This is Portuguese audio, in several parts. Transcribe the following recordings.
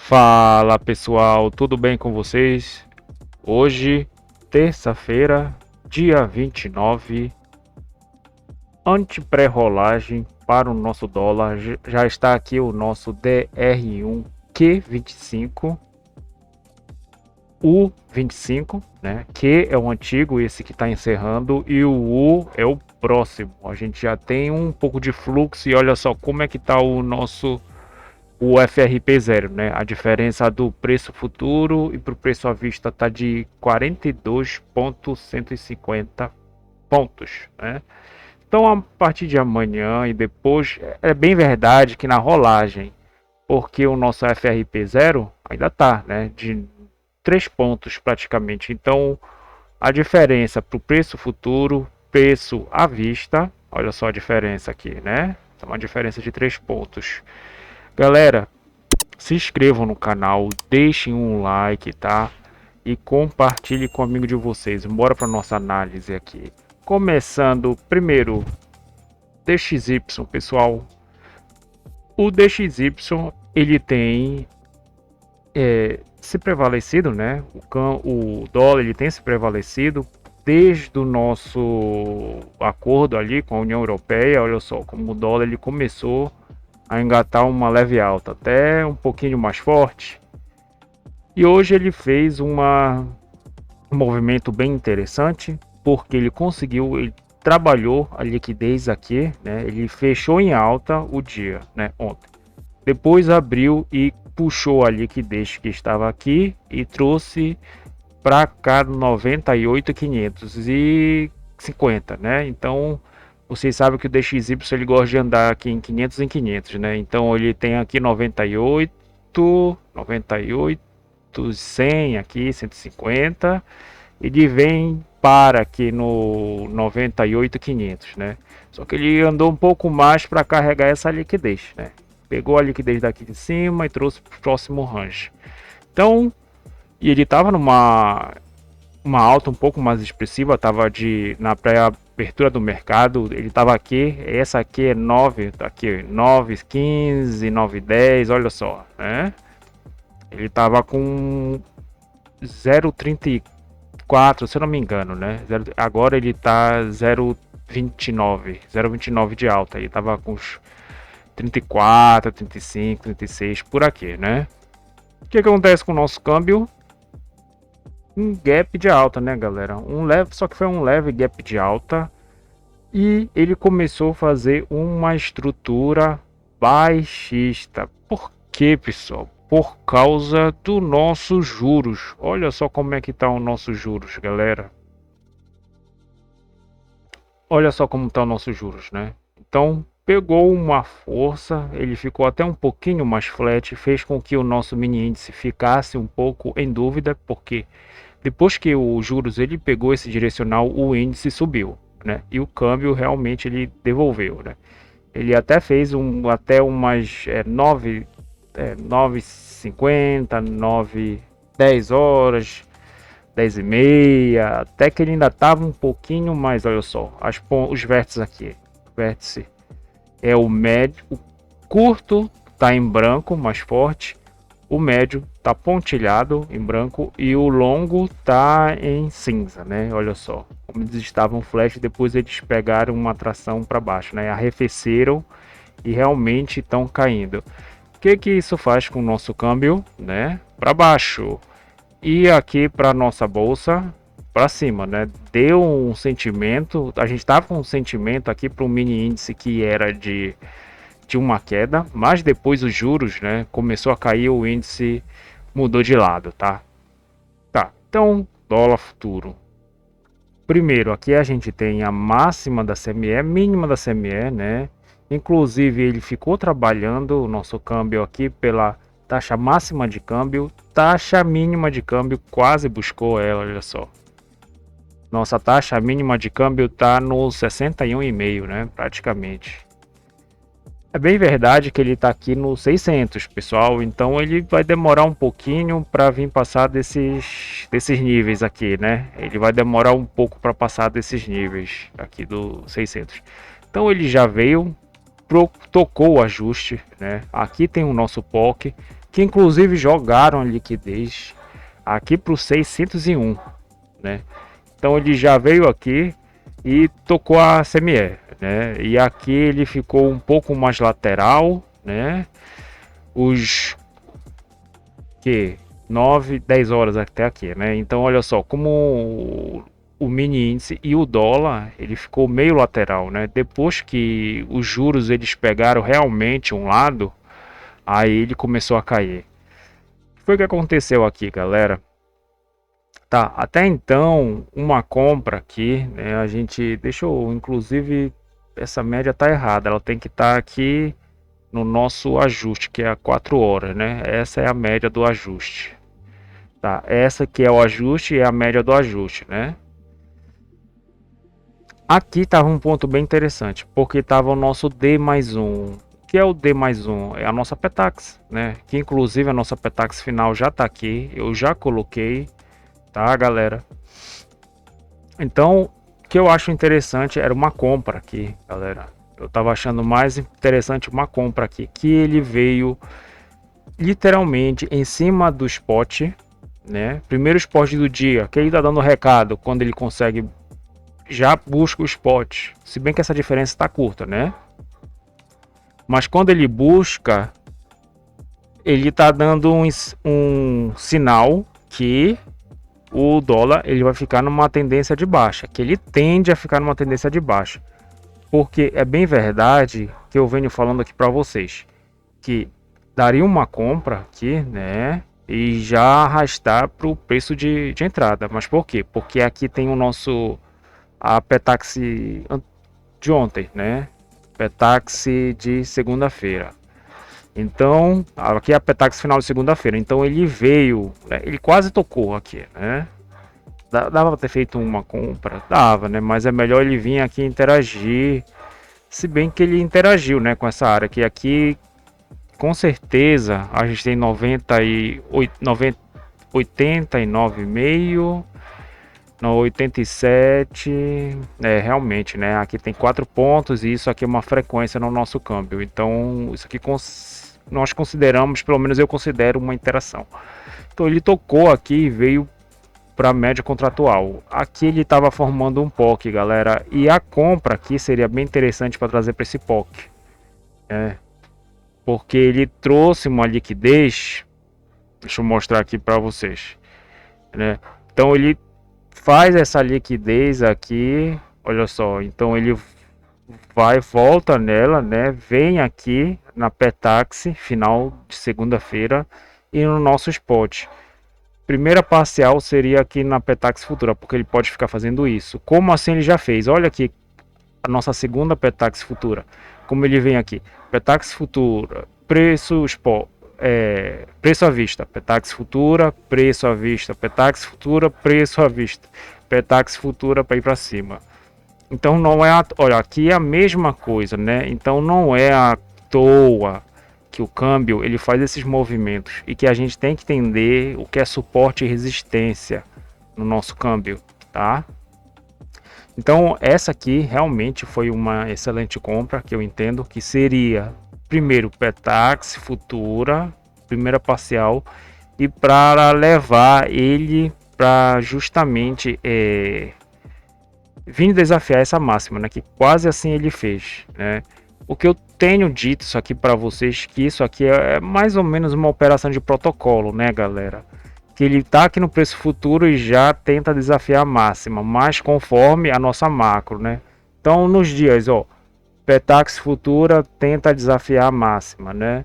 Fala pessoal, tudo bem com vocês? Hoje, terça-feira, dia 29, ante-pré-rolagem para o nosso dólar. Já está aqui o nosso DR1 Q25, U25, né? Q é o antigo, esse que está encerrando, e o U é o próximo. A gente já tem um pouco de fluxo e olha só como é que está o FRP0, né? A diferença do preço futuro e para o preço à vista está de 42,150 pontos, né? Então, a partir de amanhã e depois, é bem verdade que na rolagem, porque o nosso FRP0 ainda está, né? De 3 pontos praticamente. Então, a diferença para o preço futuro, preço à vista, olha só a diferença aqui, né? É uma diferença de 3 pontos. Galera, se inscrevam no canal, deixem um like, tá? E compartilhe com o amigo de vocês. Bora para nossa análise aqui. Começando primeiro DXY, pessoal. O DXY ele tem se prevalecido, né? O dólar ele tem se prevalecido desde o nosso acordo ali com a União Europeia. Olha só como o dólar ele começou a engatar uma leve alta, até um pouquinho mais forte. E hoje ele fez um movimento bem interessante, porque ele trabalhou a liquidez aqui, né? Ele fechou em alta o dia, né, ontem. Depois abriu e puxou a liquidez que estava aqui e trouxe para cá 98,550, né? Então, vocês sabem que o DXY ele gosta de andar aqui em 500 em 500, né? Então ele tem aqui 98, 100 aqui, 150, ele vem para aqui no 98,500, né? Só que ele andou um pouco mais para carregar essa liquidez, né? Pegou a liquidez daqui de cima e trouxe para o próximo range. Então, e ele estava uma alta um pouco mais expressiva, estava na pré-abertura do mercado, ele estava aqui, essa aqui é 9, tá aqui 9,15, 9,10, olha só, né? Ele estava com 0,34, se eu não me engano, né? Agora ele tá 0,29 de alta. Ele tava com uns 34, 35, 36 por aqui, né? O que acontece com o nosso câmbio? Um gap de alta, né, galera? Só que foi um leve gap de alta e ele começou a fazer uma estrutura baixista. Por quê, pessoal? Por causa do nossos juros. Olha só como é que tá o nossos juros, galera. Olha só como tá o nossos juros, né? Então, pegou uma força, ele ficou até um pouquinho mais flat, fez com que o nosso mini índice ficasse um pouco em dúvida, porque depois que o juros ele pegou esse direcional, o índice subiu, né? E o câmbio realmente ele devolveu, né? Ele até fez até umas 9h50, 9, 10 horas, 10 e meia, até que ele ainda estava um pouquinho mais, olha só, os vértices aqui. O vértice é o médio, o curto está em branco, mais forte, o médio está pontilhado em branco e o longo está em cinza, né? Olha só, como eles estavam flash, depois eles pegaram uma tração para baixo, né? Arrefeceram e realmente estão caindo. O que isso faz com o nosso câmbio, né? Para baixo. E aqui para nossa bolsa para cima, né? Deu um sentimento, a gente estava com um sentimento aqui para o mini índice que era de uma queda, mas depois os juros, né, começou a cair, o índice mudou de lado, tá? Tá. Então, dólar futuro. Primeiro, aqui a gente tem a máxima da CME, mínima da CME, né? Inclusive, ele ficou trabalhando o nosso câmbio aqui pela taxa máxima de câmbio, taxa mínima de câmbio quase buscou ela, olha só. Nossa taxa mínima de câmbio tá no 61,5, né? Praticamente. É bem verdade que ele tá aqui no 600, pessoal, então ele vai demorar um pouquinho para vir passar desses níveis aqui, né? Ele vai demorar um pouco para passar desses níveis aqui do 600. Então ele já veio, tocou o ajuste, né? Aqui tem o nosso POC, que inclusive jogaram a liquidez aqui para o 601, né? Então ele já veio aqui e tocou a CME, né? E aqui ele ficou um pouco mais lateral, né? Os que 9, 10 horas até aqui, né? Então olha só como o mini índice e o dólar ele ficou meio lateral, né? Depois que os juros eles pegaram realmente um lado, aí ele começou a cair. O que foi que aconteceu aqui, galera? Tá, até então uma compra aqui, né? A gente deixa eu, inclusive essa média tá errada, ela tem que estar aqui no nosso ajuste, que é a 4 horas, né? Essa é a média do ajuste. Tá, essa que é o ajuste e é a média do ajuste, né? Aqui estava um ponto bem interessante, porque estava o nosso D mais 1. O que é o D mais 1? É a nossa Petax, né? Que inclusive a nossa Petax final já está aqui, eu já coloquei, tá, galera? Então, o que eu acho interessante era uma compra aqui, galera. Eu estava achando mais interessante uma compra aqui, que ele veio literalmente em cima do spot, né? Primeiro spot do dia, que ele tá dando recado quando ele consegue já busca o spot, se bem que essa diferença está curta, né? Mas quando ele busca, ele tá dando um sinal que o dólar ele vai ficar numa tendência de baixa, que ele tende a ficar numa tendência de baixa, porque é bem verdade que eu venho falando aqui para vocês que daria uma compra aqui, né? E já arrastar para o preço de entrada. Mas por quê? Porque aqui tem o nosso a Petax de ontem, né? Petax de segunda-feira. Então, aqui é a Petax final de segunda-feira. Então ele veio, né? Ele quase tocou aqui, né? Dava para ter feito uma compra? Dava, né? Mas é melhor ele vir aqui interagir. Se bem que ele interagiu, né? Com essa área que aqui, com certeza, a gente tem 89,5. No 87, realmente, né? Aqui tem 4 pontos e isso aqui é uma frequência no nosso câmbio. Então, isso aqui nós consideramos, pelo menos eu considero uma interação. Então, ele tocou aqui e veio para a média contratual. Aqui ele estava formando um POC, galera. E a compra aqui seria bem interessante para trazer para esse POC, né? Porque ele trouxe uma liquidez. Deixa eu mostrar aqui para vocês, né? Então, ele faz essa liquidez aqui, olha só, então ele volta nela, né? Vem aqui na Petax final de segunda-feira e no nosso spot. Primeira parcial seria aqui na Petax Futura, porque ele pode ficar fazendo isso. Como assim ele já fez? Olha aqui a nossa segunda Petax Futura. Como ele vem aqui, Petax Futura, preço spot, preço à vista, Petax Futura, preço à vista, Petax Futura, preço à vista, Petax Futura para ir para cima. Então não é, olha, aqui é a mesma coisa, né? Então não é à toa que o câmbio ele faz esses movimentos e que a gente tem que entender o que é suporte e resistência no nosso câmbio, tá? Então essa aqui realmente foi uma excelente compra, que eu entendo que seria primeiro Petax Futura, primeira parcial, e para levar ele para justamente vir desafiar essa máxima, né? Que quase assim ele fez, né? O que eu tenho dito isso aqui para vocês, que isso aqui é mais ou menos uma operação de protocolo, né, galera? Que ele está aqui no preço futuro e já tenta desafiar a máxima, mas conforme a nossa macro, né? Então nos dias, ó, Petax Futura tenta desafiar a máxima, né?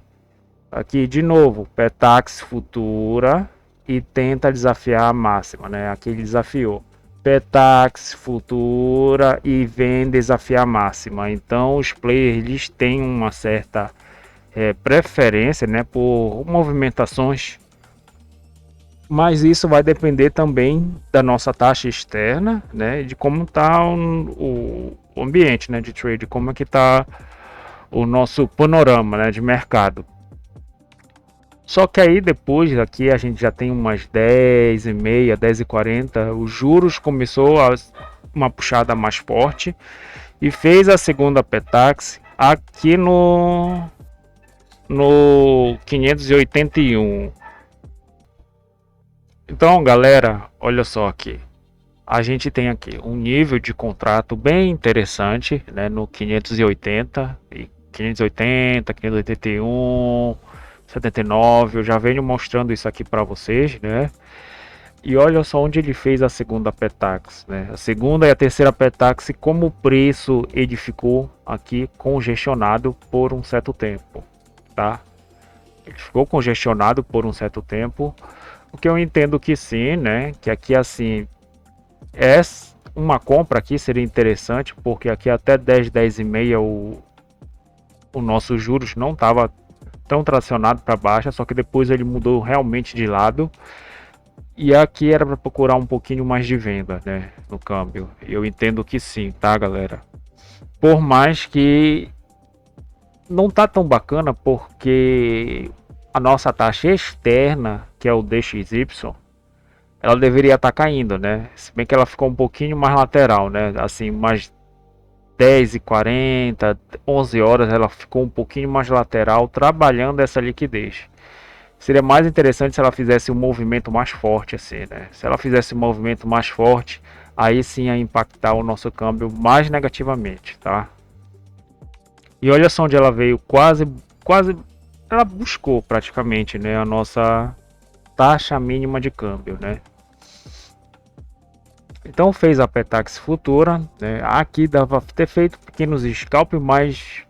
Aqui de novo, Petax Futura e tenta desafiar a máxima, né? Aqui ele desafiou. Petax Futura e vem desafiar a máxima. Então os players eles têm uma certa preferência, né, por movimentações, mas isso vai depender também da nossa taxa externa, né, de como está o ambiente, né, de trade, como é que está o nosso panorama, né, de mercado. Só que aí depois aqui a gente já tem umas 10h30, 10h40, os juros começou uma puxada mais forte e fez a segunda Petax aqui no no 581. Então, galera, olha só aqui. A gente tem aqui um nível de contrato bem interessante, né, no 580 e 580, 581, 79. Eu já venho mostrando isso aqui para vocês, né? E olha só onde ele fez a segunda Petax, né? A segunda e a terceira Petax, como o preço ele ficou aqui congestionado por um certo tempo, tá? Ele ficou congestionado por um certo tempo, o que eu entendo que sim, né? Que aqui assim é uma compra aqui seria interessante, porque aqui até 10, 10 e meia o nosso juros não estava tão tracionado para baixa, só que depois ele mudou realmente de lado. E aqui era para procurar um pouquinho mais de venda, né, no câmbio. Eu entendo que sim, tá, galera? Por mais que não tá tão bacana, porque a nossa taxa externa, que é o DXY, ela deveria estar caindo, né? Se bem que ela ficou um pouquinho mais lateral, né? Assim, mais 10h40, 11 horas, ela ficou um pouquinho mais lateral, trabalhando essa liquidez. Seria mais interessante se ela fizesse um movimento mais forte, assim, né? Se ela fizesse um movimento mais forte, aí sim ia impactar o nosso câmbio mais negativamente, tá? E olha só onde ela veio, quase, ela buscou praticamente, né, a nossa taxa mínima de câmbio, né? Então fez a Petax futura, né? Aqui dava ter feito pequenos scalp, mas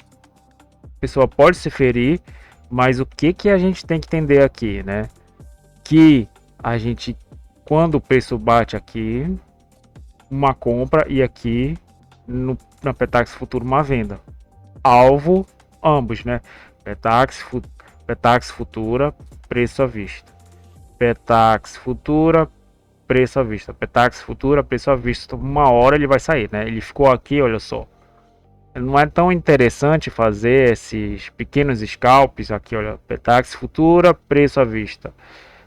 a pessoa pode se ferir, mas o que que a gente tem que entender aqui, né? Que a gente, quando o preço bate aqui, uma compra e aqui na Petax futuro uma venda. Alvo ambos, né? Petax, Petax futura, preço à vista. Petax futura, preço à vista. Petax futura, preço à vista. Uma hora ele vai sair, né? Ele ficou aqui, olha só. Não é tão interessante fazer esses pequenos scalps aqui, olha. Petax futura, preço à vista.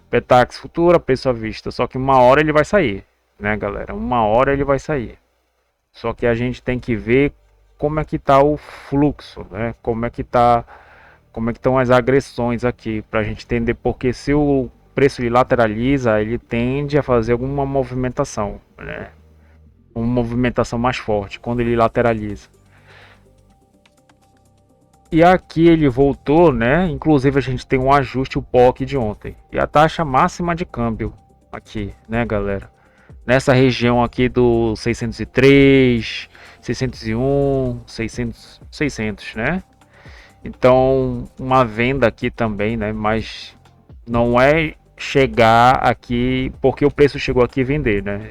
Petax futura, preço à vista. Só que uma hora ele vai sair, né, galera? Uma hora ele vai sair. Só que a gente tem que ver como é que tá o fluxo, né? Como é que estão as agressões aqui, para a gente entender, porque se o preço ele lateraliza, ele tende a fazer alguma movimentação, né? Uma movimentação mais forte quando ele lateraliza. E aqui ele voltou, né? Inclusive a gente tem um ajuste o POC de ontem. E a taxa máxima de câmbio aqui, né, galera? Nessa região aqui do 603, 601, 600, né? Então, uma venda aqui também, né? Mas não é chegar aqui porque o preço chegou aqui e vender, né?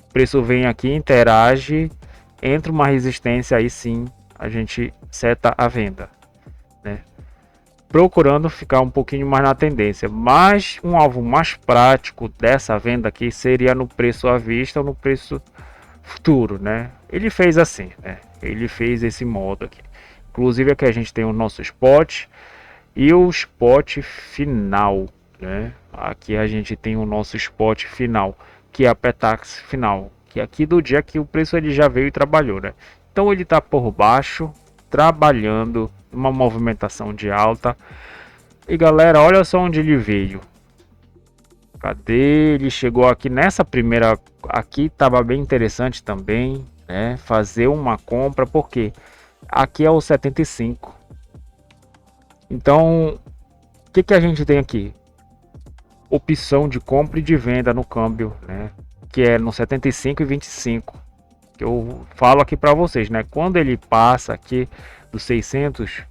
O preço vem aqui, interage, entra uma resistência, aí sim a gente seta a venda, né? Procurando ficar um pouquinho mais na tendência, mas um alvo mais prático dessa venda aqui seria no preço à vista ou no preço futuro, né? Ele fez assim, né? Ele fez esse modo aqui. Inclusive aqui a gente tem o nosso spot e o spot final, né? Aqui a gente tem o nosso spot final, que é a Petax final, que é aqui do dia que o preço ele já veio e trabalhou, né? Então ele está por baixo, trabalhando uma movimentação de alta. E galera, olha só onde ele veio. Cadê? Ele chegou aqui nessa primeira, aqui estava bem interessante também, né? Fazer uma compra, porque aqui é o 75. Então, o que que a gente tem aqui? Opção de compra e de venda no câmbio, né? Que é no 75 e 25. Que eu falo aqui para vocês, né? Quando ele passa aqui dos 600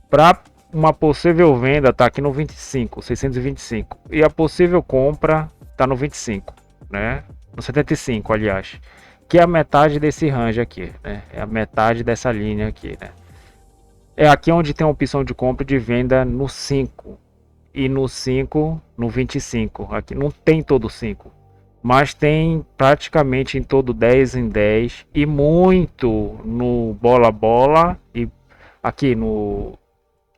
para uma possível venda tá aqui no 25, 625. E a possível compra tá no 25, né? No 75, aliás. Que é a metade desse range aqui, né? É a metade dessa linha aqui, né? É aqui onde tem a opção de compra e de venda no 5 e no 5 no 25. Aqui não tem todo 5, mas tem praticamente em todo 10 em 10 e muito no bola bola e aqui no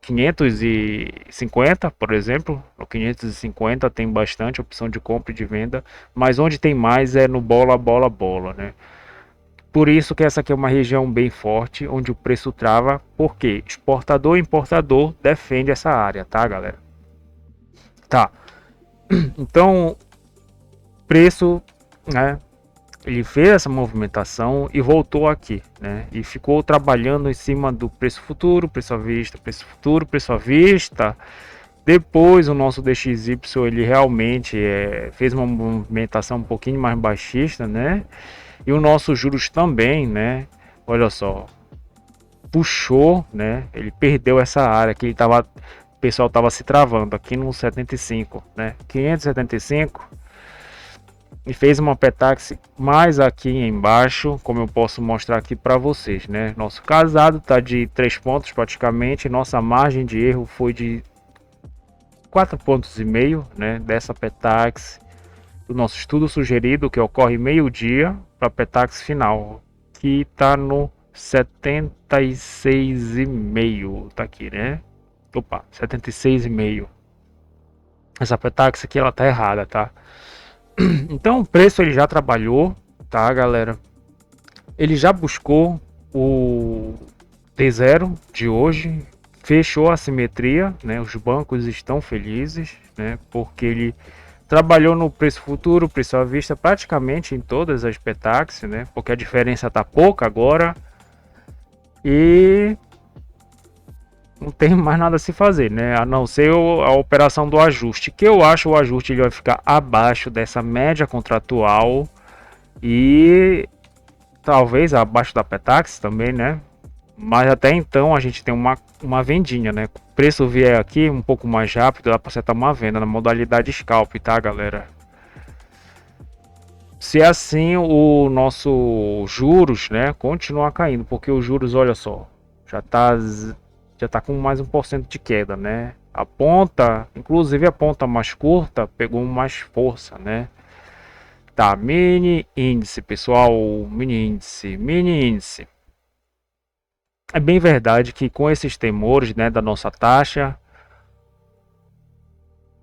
550, por exemplo. No 550 tem bastante opção de compra e de venda, mas onde tem mais é no bola bola bola, né? Por isso que essa aqui é uma região bem forte, onde o preço trava, porque exportador e importador defende essa área, tá, galera? Tá. Então, preço, né? Ele fez essa movimentação e voltou aqui, né? E ficou trabalhando em cima do preço futuro, preço à vista, preço futuro, preço à vista. Depois o nosso DXY ele realmente fez uma movimentação um pouquinho mais baixista, né? E o nosso juros também, né? Olha só, puxou, né? Ele perdeu essa área que ele tava, o pessoal tava se travando aqui no 75, né? 575 e fez uma petaxe mais aqui embaixo, como eu posso mostrar aqui para vocês, né? Nosso casado tá de 3 pontos praticamente, nossa margem de erro foi de 4,5 pontos, né? Dessa petaxe do nosso estudo sugerido que ocorre meio-dia para petaxe final, que tá no 76,5, tá aqui, né? Opa, 76,5. Essa petaxe aqui ela tá errada, tá? Então o preço ele já trabalhou, tá, galera? Ele já buscou o T0 de hoje, fechou a simetria, né? Os bancos estão felizes, né? Porque ele trabalhou no preço futuro, preço à vista, praticamente em todas as petaxes, né? Porque a diferença tá pouca agora e não tem mais nada a se fazer, né? A não ser a operação do ajuste, que eu acho o ajuste ele vai ficar abaixo dessa média contratual e talvez abaixo da Petax também, né? Mas até então a gente tem uma vendinha, né? O preço vier aqui um pouco mais rápido, dá para acertar uma venda na modalidade scalp, tá, galera? Se assim o nosso juros, né, continuar caindo, porque os juros, olha só, já tá com mais 1% de queda, né? A ponta, inclusive a ponta mais curta, pegou mais força, né? Tá, mini índice, pessoal, mini índice. É bem verdade que com esses temores, né, da nossa taxa,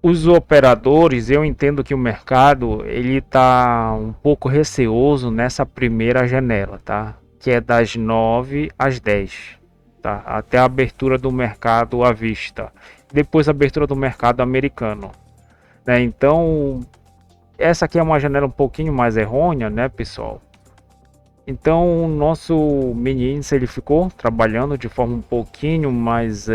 os operadores, eu entendo que o mercado ele tá um pouco receoso nessa primeira janela, tá? Que é das 9 às 10, tá? Até a abertura do mercado à vista. Depois a abertura do mercado americano, né? Então, essa aqui é uma janela um pouquinho mais errônea, né, pessoal? Então, o nosso mini índice ele ficou trabalhando de forma um pouquinho mais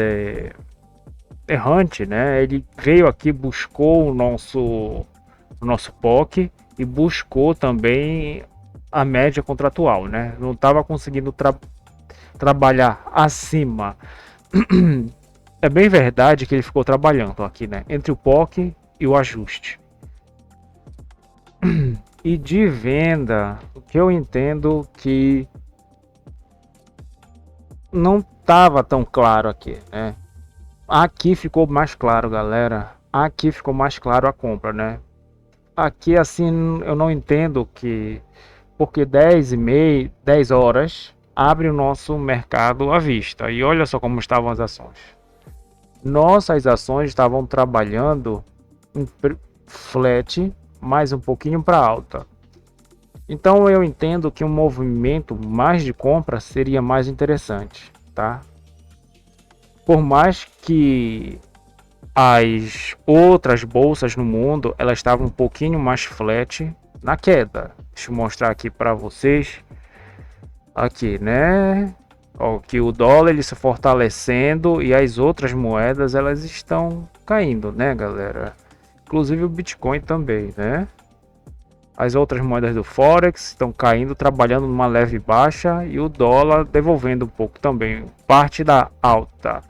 errante, né? Ele veio aqui, buscou o nosso POC e buscou também a média contratual, né? Não estava conseguindo trabalhar acima. É bem verdade que ele ficou trabalhando aqui, né? Entre o POC e o ajuste. E de venda, o que eu entendo que não estava tão claro aqui, né? Aqui ficou mais claro, galera. Aqui ficou mais claro a compra, né? Aqui assim eu não entendo que porque 10h30, 10 horas abre o nosso mercado à vista. E olha só como estavam as ações. Nossas ações estavam trabalhando em flat, mais um pouquinho para alta. Então eu entendo que um movimento mais de compra seria mais interessante, tá? Por mais que as outras bolsas no mundo elas estavam um pouquinho mais flat na queda. Deixa eu mostrar aqui para vocês. Aqui, né? Ó, que o dólar ele se fortalecendo e as outras moedas elas estão caindo, né, galera? Inclusive o Bitcoin também, né? As outras moedas do Forex estão caindo, trabalhando numa leve baixa e o dólar devolvendo um pouco também, parte da alta.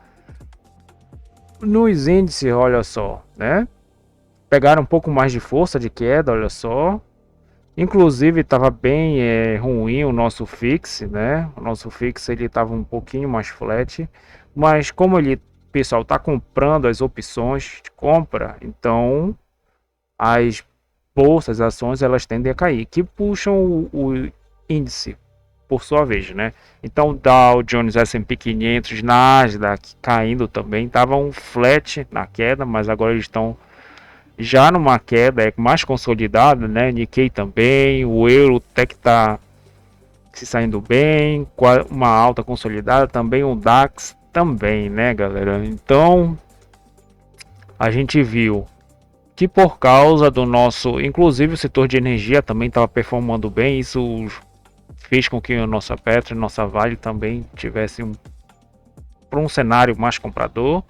Nos índices, olha só, né? Pegaram um pouco mais de força de queda, olha só. Inclusive estava bem ruim o nosso fix, né? O nosso fix ele estava um pouquinho mais flat, mas como o pessoal está comprando as opções de compra, então as bolsas, ações, elas tendem a cair, que puxam o índice por sua vez, né? Então Dow Jones, S&P 500, Nasdaq caindo também, estavam flat na queda, mas agora eles estão já numa queda mais consolidada, né? Nikkei também, o euro até que tá se saindo bem, uma alta consolidada também, o DAX também, né, galera? Então, a gente viu que por causa do nosso, inclusive o setor de energia também estava performando bem, isso fez com que a nossa Petro e nossa Vale também tivesse para um cenário mais comprador.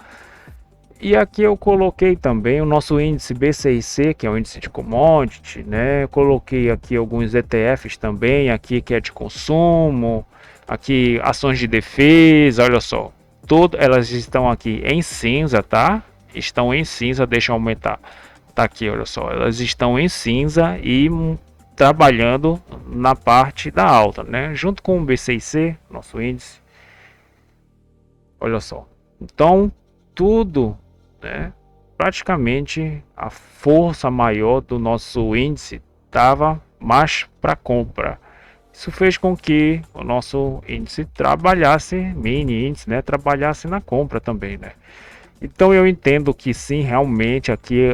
E aqui eu coloquei também o nosso índice B6C, que é o índice de commodity, né? Eu coloquei aqui alguns ETFs também, aqui que é de consumo, aqui ações de defesa, olha só. Elas estão aqui em cinza, tá? Estão em cinza, deixa eu aumentar. Tá aqui, olha só. Elas estão em cinza e trabalhando na parte da alta, né? Junto com o B6C, nosso índice. Olha só. Então, tudo, né? Praticamente a força maior do nosso índice estava mais para compra. Isso fez com que o nosso índice trabalhasse, mini índice, né? Trabalhasse na compra também, né? Então eu entendo que sim, realmente aqui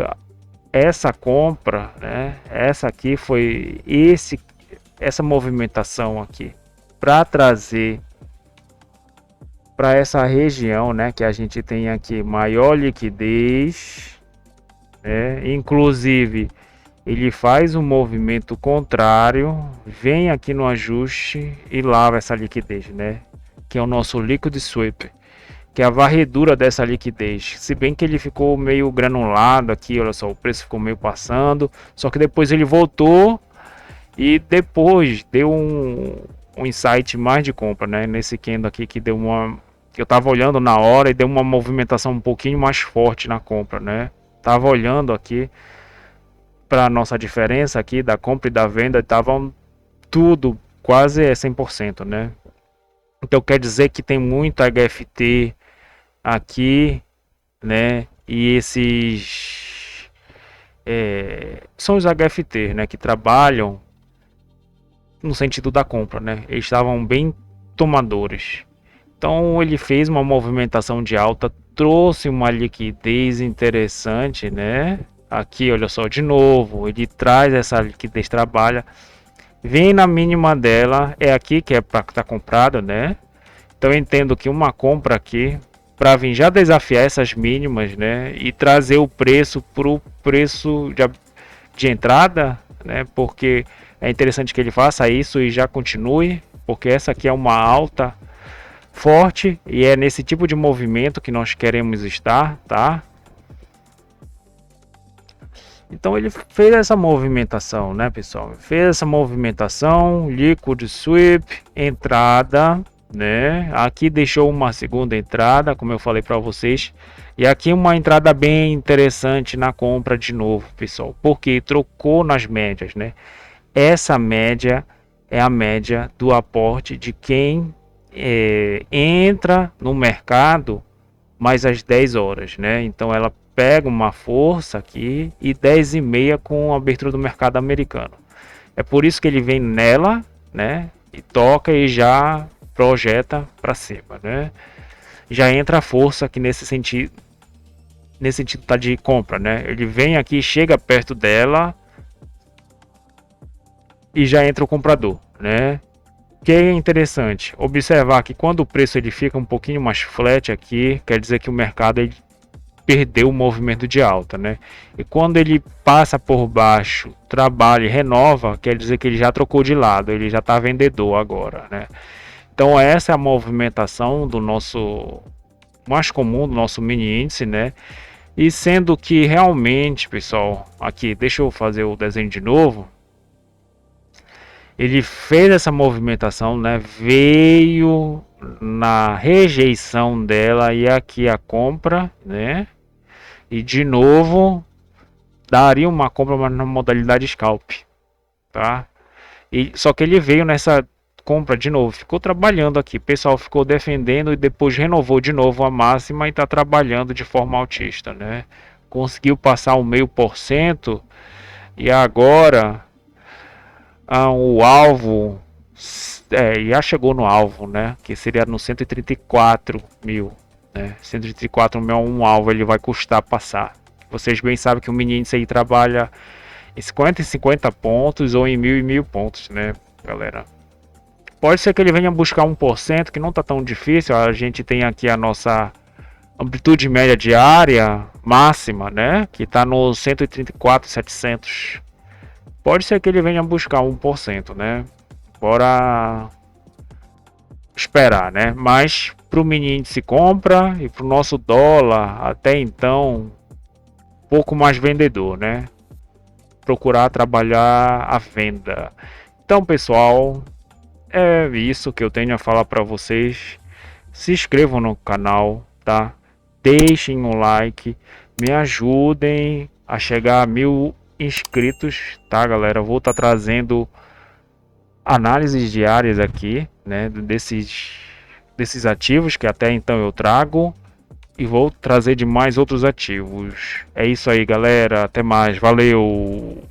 essa compra, né? Essa aqui foi essa movimentação aqui para trazer para essa região, né, que a gente tem aqui maior liquidez, né? Inclusive ele faz um movimento contrário, vem aqui no ajuste e lava essa liquidez, né? Que é o nosso liquid sweep, que é a varredura dessa liquidez. Se bem que ele ficou meio granulado aqui, olha só, o preço ficou meio passando, só que depois ele voltou e depois deu um insight mais de compra, né? Nesse candle aqui que deu eu tava olhando na hora e deu uma movimentação um pouquinho mais forte na compra, né? Tava olhando aqui para nossa diferença aqui da compra e da venda, tava tudo quase 100%, né? Então quer dizer que tem muito HFT aqui, né? E esses são os HFT, né? Que trabalham no sentido da compra, né? Eles estavam bem tomadores. Então ele fez uma movimentação de alta, trouxe uma liquidez interessante, né? Aqui, olha só, de novo, ele traz essa liquidez, trabalha, vem na mínima dela, é aqui que é para estar comprado, né? Então eu entendo que uma compra aqui para vir já desafiar essas mínimas, né? E trazer o preço para o preço de entrada, né? Porque é interessante que ele faça isso e já continue, porque essa aqui é uma alta forte e é nesse tipo de movimento que nós queremos estar, tá? Então ele fez essa movimentação, né, pessoal? Fez essa movimentação, liquid sweep, entrada, né? Aqui deixou uma segunda entrada, como eu falei para vocês, e aqui uma entrada bem interessante na compra de novo, pessoal, porque trocou nas médias, né? Essa média é a média do aporte de quem entra no mercado mais às 10 horas, né? Então ela pega uma força aqui e 10h30 com a abertura do mercado americano. É por isso que ele vem nela, né? E toca e já projeta para cima, né? Já entra a força aqui nesse sentido tá de compra, né? Ele vem aqui, chega perto dela e já entra o comprador, né? Que é interessante observar que quando o preço ele fica um pouquinho mais flat aqui, quer dizer que o mercado ele perdeu o movimento de alta, né? E quando ele passa por baixo, trabalha e renova, quer dizer que ele já trocou de lado, ele já está vendedor agora, né? Então essa é a movimentação do nosso mais comum, do nosso mini índice, né? E sendo que realmente, pessoal, aqui, deixa eu fazer o desenho de novo. Ele fez essa movimentação, né? Veio na rejeição dela e aqui a compra, né? E de novo daria uma compra mas na modalidade scalp, tá? E só que ele veio nessa compra de novo, ficou trabalhando aqui, o pessoal ficou defendendo e depois renovou de novo a máxima e está trabalhando de forma altista, né? Conseguiu passar o 0,5% e agora o alvo já chegou no alvo, né? Que seria no 134 mil, né? 134 mil é um alvo, ele vai custar passar. Vocês bem sabem que o mini índice aí trabalha em 50 e 50 pontos ou em 1.000 e 1.000 pontos, né, galera? Pode ser que ele venha buscar 1%, que não está tão difícil. A gente tem aqui a nossa amplitude média diária máxima, né? Que está no 134.700. Pode ser que ele venha buscar 1%, né? Bora esperar, né? Mas para o mini índice compra e para o nosso dólar, até então, pouco mais vendedor, né? Procurar trabalhar a venda. Então, pessoal, é isso que eu tenho a falar para vocês. Se inscrevam no canal, tá? Deixem um like, me ajudem a chegar a 1000 inscritos, tá, galera? Vou estar trazendo análises diárias aqui, né, desses ativos que até então eu trago e vou trazer de mais outros ativos. É isso aí, galera. Até mais. Valeu!